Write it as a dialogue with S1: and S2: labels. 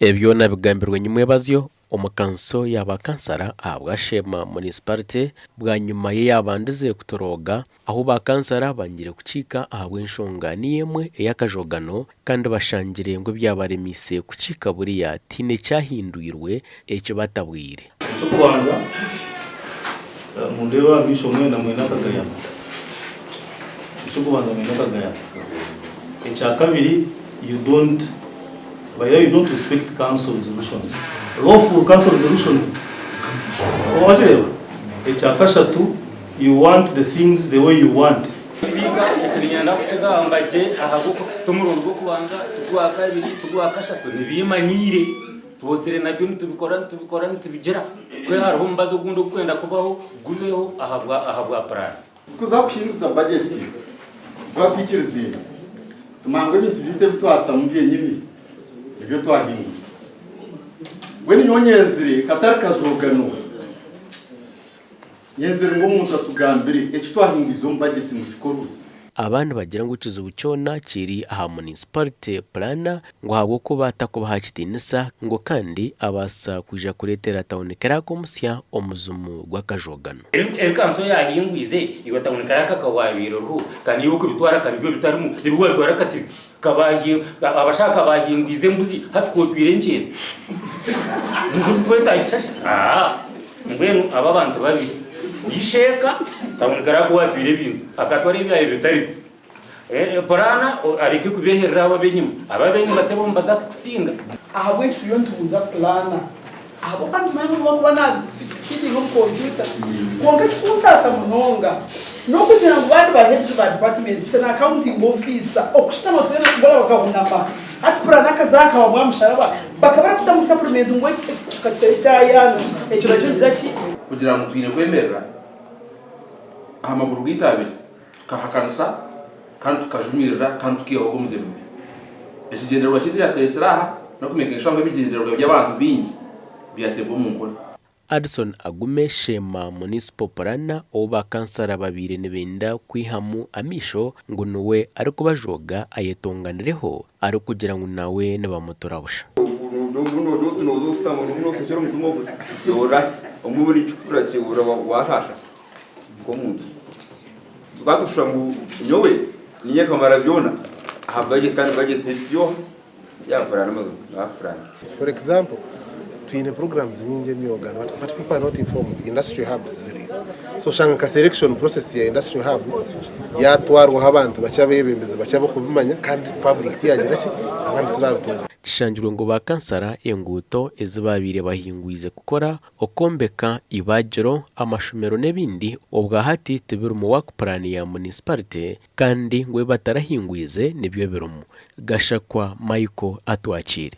S1: ebyo nabigambirwe nyuma y'abazyo omukanso yaba kansara ahabwa Sheema municipality bwa nyuma ye yabandize kutoroga aho ba kansara bangire kucika ahabwa enshonga niyemwe eyakajogano kandi bashangire ngo byabaremise kucika buriya tine cyahinduirwe ecyo batabwire
S2: cyo kubanza mundeba bisho mwena kagaya cyo kubanza mwena kagaya ecya kabiri you don't respect council resolutions. Lawful council resolutions. Whatever. Echakashatu, you want the things the way you want.
S3: ibyo twahinduza we ni nyonyezire katari kazogano nyezire ngo umuntu atugambire ecyo twahinduza mu budget mu gikoro
S1: abantu bagira ngo ukize ubucyona kiri aha municipality plana ngo habo ko batako bahakitinisa ngo kandi abasa kuja kuretera town karako musya omuzumu gwakajogano
S4: kanso yahingwize igatawn karaka kawabiro ru kandi yuko bitwara kandi byo bitarimu ibwo bitwara kati kabahi abashaka bahingwize mbuzi hatwo twirenkene muzuzi kweta ishasha ngwenu aba bantu babi yisheka town karako watwire bintu akatwara ibyaye bitari porana ariko kubeherera ababenyuma basebo mbaza kusinga
S5: ahabwe tuyo ntuza plana abo kandi mwe bakubana kidi ho computer konga kusasa munonga no kugira ngo bandi bahetse ba department sana accounting officer okushitama twena kubola bakabunamba ati plana kazaka wa mwamusharaba bakabara kutamu supplement ngo katayana echo cyo zaki
S6: kugira ngo twine kwemerera ahamaguru gitabire kahakansa kandi tukajumirira kandi tukiyogo muzembe ekigenderwa kitira tereseraha no kumekesha ngo bigenderwa by'abantu bingi byatebwa mu nkora
S1: Addison Agume Sheema municipal plana oba kansara babire nebenda kwihamu amisho ngo nuwe ariko bajoga ayetonganireho ari kugira ngo nawe nebamutorabusha
S7: omuri chukura chibura washasha komuntu tukadufsha ngo nyowe niye kamara byona ahabwaje kandi baje byo yakorana mazo afrana.
S8: For example, twine programs nyingi myoga but people are not informed. Industry hubs ziri so shanga selection process ya industry hub yatwarwa abantu bacabebembeze bacabo kubimanya kandi public tiyagira ki abantu turarutunga
S1: kishanjirwe ngo ba kansara enguto ezibabire bahingwize gukora okombeka ibajero amashumero nebindi obwa hati tebiro mu work plan ya municipality kandi ngwe batarahingwize nibyo birumu gashakwa Michael atwakire.